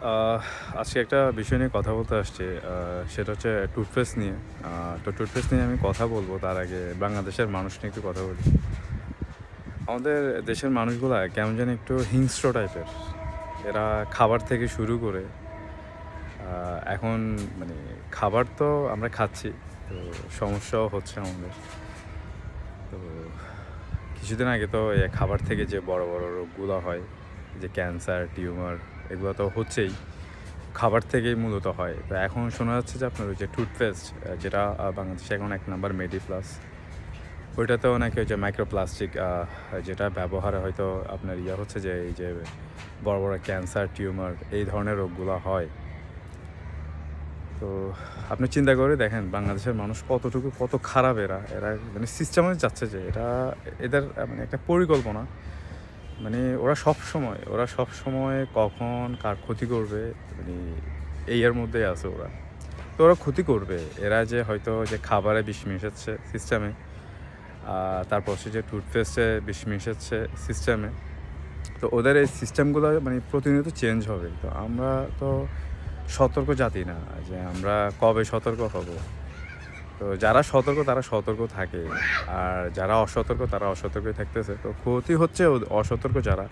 আহ আজকে একটা বিষয় নিয়ে কথা বলতে আসছি। সেটা হচ্ছে টুথপেস্ট নিয়ে। তো টুথপেস্ট নিয়ে আমি কথা বলবো তার আগে বাংলাদেশের মানুষ নিয়ে একটু কথা বলি। আমাদের দেশের মানুষগুলা কেমন জানি একটু হিংস্র টাইপের। এরা খাবার থেকে শুরু করে এখন মানে খাবার তো আমরা খাচ্ছি, তো সমস্যাও হচ্ছে আমাদের। তো কিছুদিন আগে তো খাবার থেকে যে বড় বড় রোগগুলো হয়, যে ক্যান্সার, টিউমার, এগুলো তো হচ্ছেই। খাবার থেকেই মূলত হয়। তো এখন শোনা যাচ্ছে যে আপনার ওই যে টুথপেস্ট, যেটা বাংলাদেশে এখন ১ নাম্বার মেডিপ্লাস, ওইটাতেও নাকি ওই যে মাইক্রোপ্লাস্টিক, যেটা ব্যবহারে হয়তো আপনার হচ্ছে যে এই যে বড় বড় ক্যান্সার, টিউমার এই ধরনের রোগগুলো হয়। তো আপনি চিন্তা করে দেখেন বাংলাদেশের মানুষ কত খারাপ। এরা এরা মানে সিস্টেমে যাচ্ছে যে এটা এদের মানে একটা পরিকল্পনা। মানে ওরা সবসময় কখন কার ক্ষতি করবে, মানে এর মধ্যেই আছে ওরা। তো ওরা ক্ষতি করবে। এরা যে হয়তো যে খাবারে বিষ মিশাচ্ছে সিস্টেমে, তারপর হচ্ছে যে টুথপেস্টে বিষ মিশাচ্ছে সিস্টেমে। তো ওদের এই সিস্টেমগুলো মানে প্রতিনিয়ত চেঞ্জ হবে। তো আমরা তো সতর্ক জাতি না যে আমরা কবে সতর্ক হব। তো যারা সতর্ক তারা সতর্ক থাকে, আর যারা অসতর্ক তারা অসতর্কই থাকতেছে। তো ক্ষতি হচ্ছে অসতর্ক যারা।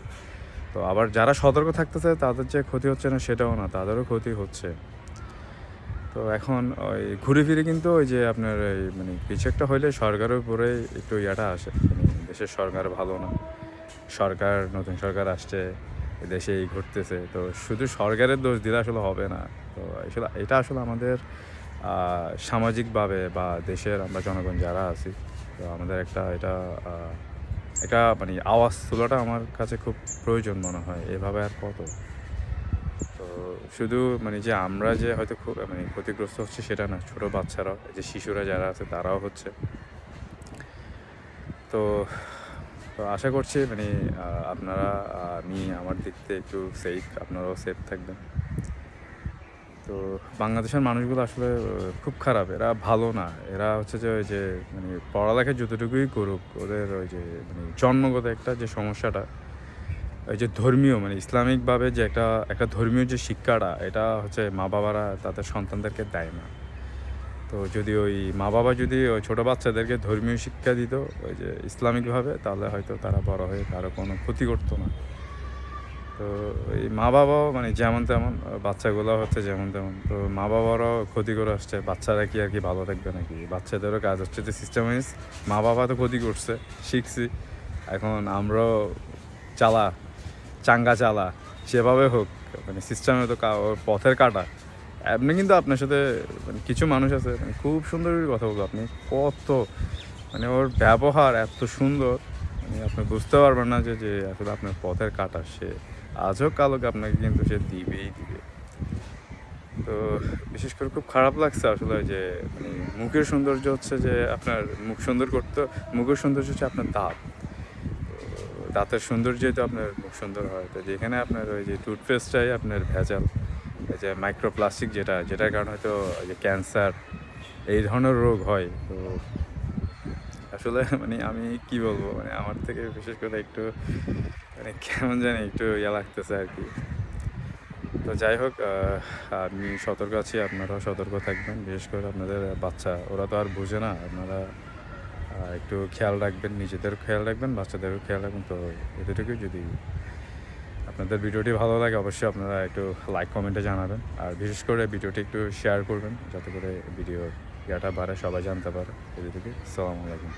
তো আবার যারা সতর্ক থাকতেছে তাদের যে ক্ষতি হচ্ছে না সেটাও না, তাদেরও ক্ষতি হচ্ছে। তো এখন ওই ঘুরে ফিরে কিন্তু ওই যে আপনার এই মানে কিছু একটা হইলে সরকারের উপরে একটু আসে, মানে দেশের সরকার ভালো না, নতুন সরকার আসছে, দেশে এই ঘটতেছে। তো শুধু সরকারের দোষ দিলে আসলে হবে না। তো আসলে এটা আসলে আমাদের সামাজিকভাবে বা দেশের আমরা জনগণ যারা আছি, তো আমাদের এটা মানে আওয়াজ তোলাটা আমার কাছে খুব প্রয়োজন মনে হয়। এভাবে আর কত। তো শুধু মানে যে আমরা যে হয়তো খুব মানে ক্ষতিগ্রস্ত হচ্ছে সেটা না, ছোট বাচ্চারাও, এই যে শিশুরা যারা আছে তারাও হচ্ছে। তো তো আশা করছি মানে আপনারা, আমি আমার দিক থেকে একটু সেফ, আপনারাও সেফ থাকবেন। তো বাংলাদেশের মানুষগুলো আসলে খুব খারাপ, এরা ভালো না। এরা হচ্ছে যে ওই যে মানে পড়ালেখা যতটুকুই করুক, ওদের ওই যে মানে জন্মগত একটা যে সমস্যাটা, ওই যে ধর্মীয় মানে ইসলামিকভাবে যে একটা ধর্মীয় যে শিক্ষাটা, এটা হচ্ছে মা বাবারা তাদের সন্তানদেরকে দেয় না। তো যদি ওই মা বাবা যদি ওই ছোটো বাচ্চাদেরকে ধর্মীয় শিক্ষা দিত ওই যে ইসলামিকভাবে, তাহলে হয়তো তারা বড় হয়ে কারো কোনো ক্ষতি করতো না। তো এই মা বাবাও মানে যেমন তেমন, বাচ্চাগুলো হচ্ছে যেমন তেমন। তো মা বাবারাও ক্ষতি করে আসছে, বাচ্চারা কি আর কি ভালো থাকবে নাকি? বাচ্চাদেরও কাজ হচ্ছে যে সিস্টেমাইজ। মা বাবা তো ক্ষতি করছে, শিখছি, এখন আমরাও চালা চাঙ্গা চালা, সেভাবে হোক, মানে সিস্টেমে তো ওর পথের কাটা। আপনি কিন্তু আপনার সাথে মানে কিছু মানুষ আছে মানে খুব সুন্দর করে কথা বলবো, আপনি কত মানে ওর ব্যবহার এত সুন্দর, মানে আপনি বুঝতে পারবেন না যে আসলে আপনার পথের কাটা সে। আজও কালোকে আপনাকে কিন্তু সে দিবেই দিবে। তো বিশেষ করে খুব খারাপ লাগছে আসলে যে মানে মুখের সৌন্দর্য হচ্ছে যে আপনার মুখ সুন্দর করতে, মুখের সৌন্দর্য হচ্ছে আপনার দাঁত। তো দাঁতের সৌন্দর্যই তো আপনার মুখ সুন্দর হয়। তো যেখানে আপনার ওই যে টুথপেস্টটাই আপনার ভেজাল, এই যে মাইক্রোপ্লাস্টিক, যেটার কারণে হয়তো এই যে ক্যান্সার এই ধরনের রোগ হয়। তো আসলে মানে আমি কি বলবো, মানে আমার থেকে বিশেষ করে একটু মানে কেমন জানি একটু লাগতেছে আর কি। তো যাই হোক, আমি সতর্ক আছি, আপনারাও সতর্ক থাকবেন। বিশেষ করে আপনাদের বাচ্চা, ওরা তো আর বুঝে না। আপনারা একটু খেয়াল রাখবেন, নিজেদেরও খেয়াল রাখবেন, বাচ্চাদেরও খেয়াল রাখবেন। তো এতটুকুই। যদি আপনাদের ভিডিওটি ভালো লাগে অবশ্যই আপনারা একটু লাইক কমেন্টে জানাবেন, আর বিশেষ করে ভিডিওটি একটু শেয়ার করবেন যাতে করে ভিডিওর বাড়ে, সবাই জানতে পারে। এতটুকুই। আসসালামু আলাইকুম।